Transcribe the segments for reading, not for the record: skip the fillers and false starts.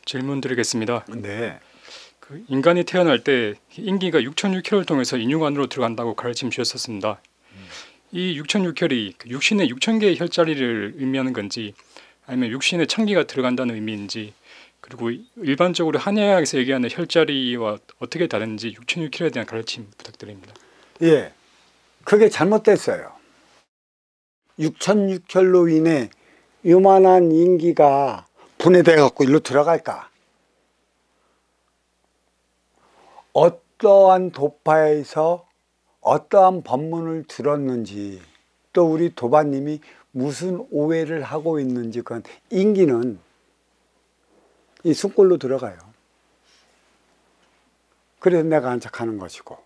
질문 드리겠습니다. 네. 인간이 태어날 때 인기가 6,006혈을 통해서 인육 안으로 들어간다고 가르침 주셨었습니다. 이 6,006혈이 육신의 6,000개의 혈자리를 의미하는 건지 아니면 육신에 1,000개가 들어간다는 의미인지, 그리고 일반적으로 한의학에서 얘기하는 혈자리와 어떻게 다른지 6,006혈에 대한 가르침 부탁드립니다. 예, 그게 잘못됐어요. 6,006혈로 인해 요만한 인기가 분해돼 갖고 일로 들어갈까? 어떠한 도파에서 어떠한 법문을 들었는지, 또 우리 도반님이 무슨 오해를 하고 있는지, 그건 인기는 이 숨골로 들어가요. 그래서 내가 안착하는 것이고,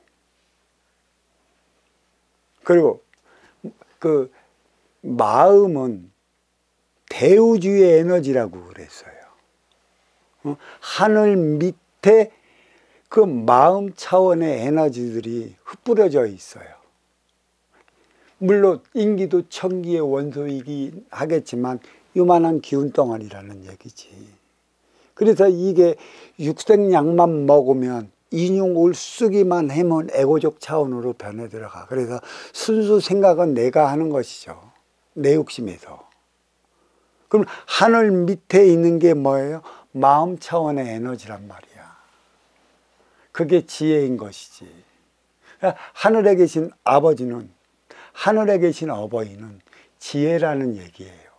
그리고 그 마음은 대우주의 에너지라고 그랬어요. 하늘 밑에 그 마음 차원의 에너지들이 흩뿌려져 있어요. 물론 인기도 천기의 원소이긴 하겠지만 요만한 기운 덩어리라는 얘기지. 그래서 이게 육생약만 먹으면 인용 올쓰기만 하면 에고적 차원으로 변해 들어가. 그래서 순수 생각은 내가 하는 것이죠. 내 욕심에서. 그럼 하늘 밑에 있는 게 뭐예요? 마음 차원의 에너지란 말이야. 그게 지혜인 것이지. 하늘에 계신 아버지는, 하늘에 계신 어버이는 지혜라는 얘기예요.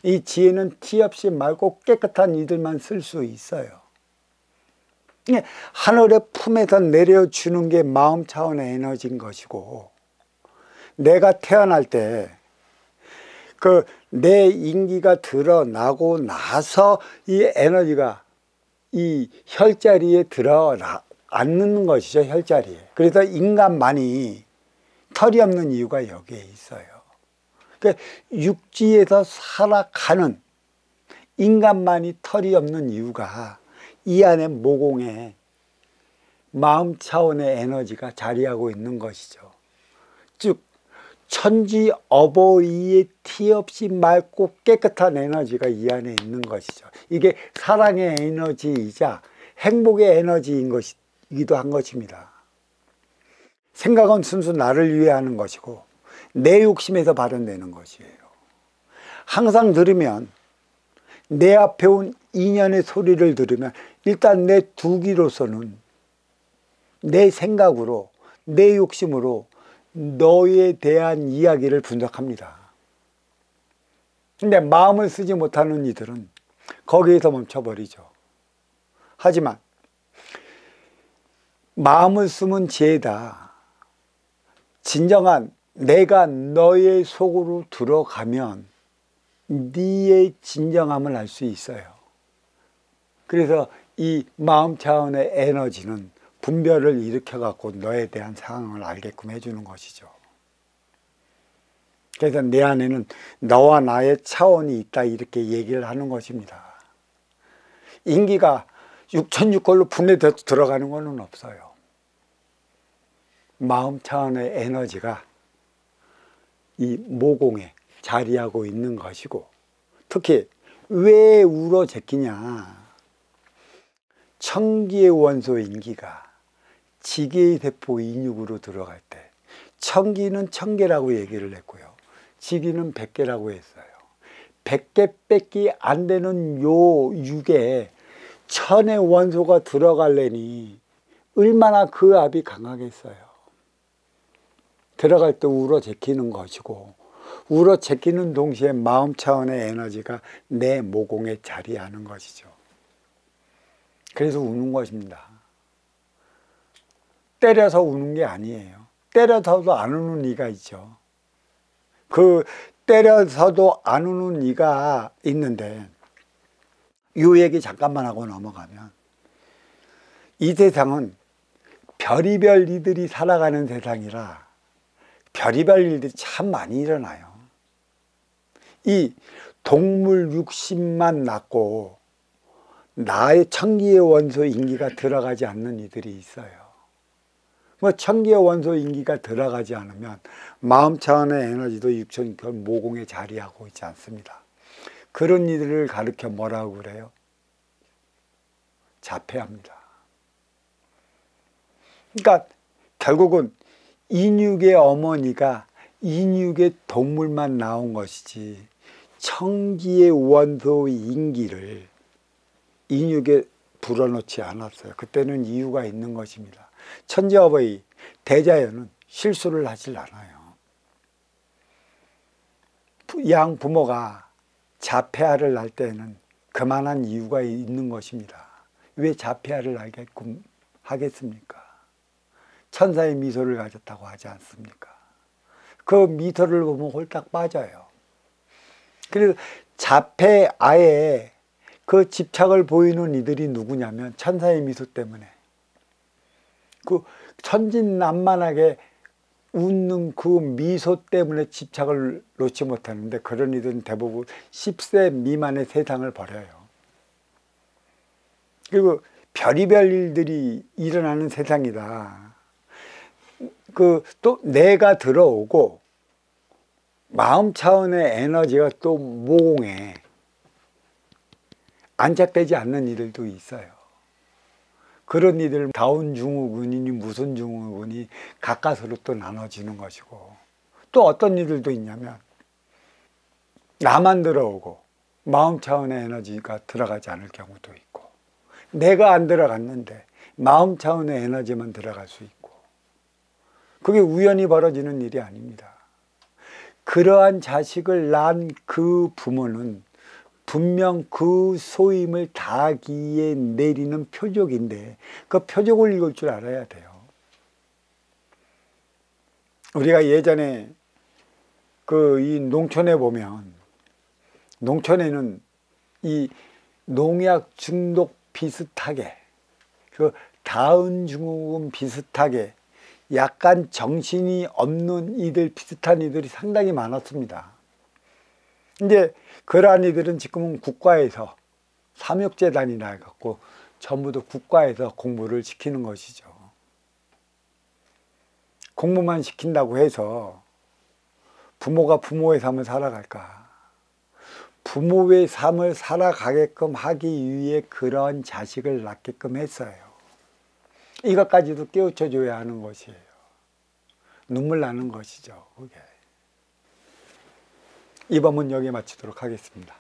이 지혜는 티 없이 맑고 깨끗한 이들만 쓸 수 있어요. 하늘의 품에서 내려주는 게 마음 차원의 에너지인 것이고, 내가 태어날 때 내 인기가 드러나고 나서 이 에너지가 이 혈자리에 들어앉는 것이죠. 혈자리에. 그래서 인간만이 털이 없는 이유가 여기에 있어요. 그러니까 육지에서 살아가는 인간만이 털이 없는 이유가 이 안에 모공에 마음 차원의 에너지가 자리하고 있는 것이죠. 즉 천지 어버이의 티 없이 맑고 깨끗한 에너지가 이 안에 있는 것이죠. 이게 사랑의 에너지이자 행복의 에너지인 것이기도 한 것입니다. 생각은 순수 나를 위해 하는 것이고 내 욕심에서 발현되는 것이에요. 항상 들으면, 내 앞에 온 인연의 소리를 들으면 일단 내 두기로서는 내 생각으로, 내 욕심으로 너에 대한 이야기를 분석합니다. 근데 마음을 쓰지 못하는 이들은 거기에서 멈춰버리죠. 하지만 마음을 쓰면 지혜다. 진정한 내가 너의 속으로 들어가면 네의 진정함을 알 수 있어요. 그래서 이 마음 차원의 에너지는 분별을 일으켜 갖고 너에 대한 상황을 알게끔 해주는 것이죠. 그래서 내 안에는 너와 나의 차원이 있다, 이렇게 얘기를 하는 것입니다. 인기가 6,006홀로 분해돼서 들어가는 것은 없어요. 마음 차원의 에너지가 이 모공에 자리하고 있는 것이고, 특히 왜 우러 제끼냐, 천기의 원소 인기가 지계의 세포 인육으로 들어갈 때, 천기는 1,000개라고 얘기를 했고요, 지기는 100개라고 했어요. 100개밖에 안 되는 요 육에 1,000의 원소가 들어갈래니 얼마나 그 압이 강하겠어요. 들어갈 때 우러 제끼는 것이고, 우러 제끼는 동시에 마음 차원의 에너지가 내 모공에 자리하는 것이죠. 그래서 우는 것입니다. 때려서 우는 게 아니에요. 때려서도 안 우는 이가 있죠. 그 때려서도 안 우는 이가 있는데, 이 얘기 잠깐만 하고 넘어가면, 이 세상은 별의별 이들이 살아가는 세상이라 별의별 일들이 참 많이 일어나요. 이 동물 육신만 낳고 나의 천기의 원소 인기가 들어가지 않는 이들이 있어요. 뭐 천기의 원소 인기가 들어가지 않으면 마음 차원의 에너지도 6,000개 모공에 자리하고 있지 않습니다. 그런 이들을 가르쳐 뭐라고 그래요? 자폐합니다. 그러니까 결국은 인육의 어머니가 인육의 동물만 나온 것이지 청기의 원소 인기를 인육에 불어넣지 않았어요. 그때는 이유가 있는 것입니다. 천지어버이 대자연은 실수를 하질 않아요. 양 부모가 자폐아를 낳을 때는 그만한 이유가 있는 것입니다. 왜 자폐아를 낳게끔 하겠습니까? 천사의 미소를 가졌다고 하지 않습니까? 그 미소를 보면 홀딱 빠져요. 그래서 자폐아에 그 집착을 보이는 이들이 누구냐면 천사의 미소 때문에 그 천진난만하게 웃는 그 미소 때문에 집착을 놓지 못하는데 그런 이들은 대부분 10세 미만의 세상을 버려요. 그리고 별의별 일들이 일어나는 세상이다. 또 내가 들어오고 마음 차원의 에너지가 또 모공에 안착되지 않는 이들도 있어요. 그런 이들 다운증후군이니 무슨 증후군이 가까스로 또 나눠지는 것이고, 또 어떤 이들도 있냐면 나만 들어오고 마음 차원의 에너지가 들어가지 않을 경우도 있고, 내가 안 들어갔는데 마음 차원의 에너지만 들어갈 수 있고, 그게 우연히 벌어지는 일이 아닙니다. 그러한 자식을 낳은 그 부모는 분명 그 소임을 다하기에 내리는 표적인데 그 표적을 읽을 줄 알아야 돼요. 우리가 예전에 이 농촌에 보면, 농촌에는 이 농약 중독 비슷하게, 그 다운증후군 비슷하게 약간 정신이 없는 이들 비슷한 이들이 상당히 많았습니다. 이제 그러한 이들은 지금은 국가에서 삼육재단이 나와갖고 전부 다 국가에서 공부를 시키는 것이죠. 공부만 시킨다고 해서 부모가 부모의 삶을 살아갈까? 부모의 삶을 살아가게끔 하기 위해 그런 자식을 낳게끔 했어요. 이것까지도 깨우쳐줘야 하는 것이에요. 눈물 나는 것이죠, 그게. 이 법은 여기에 마치도록 하겠습니다.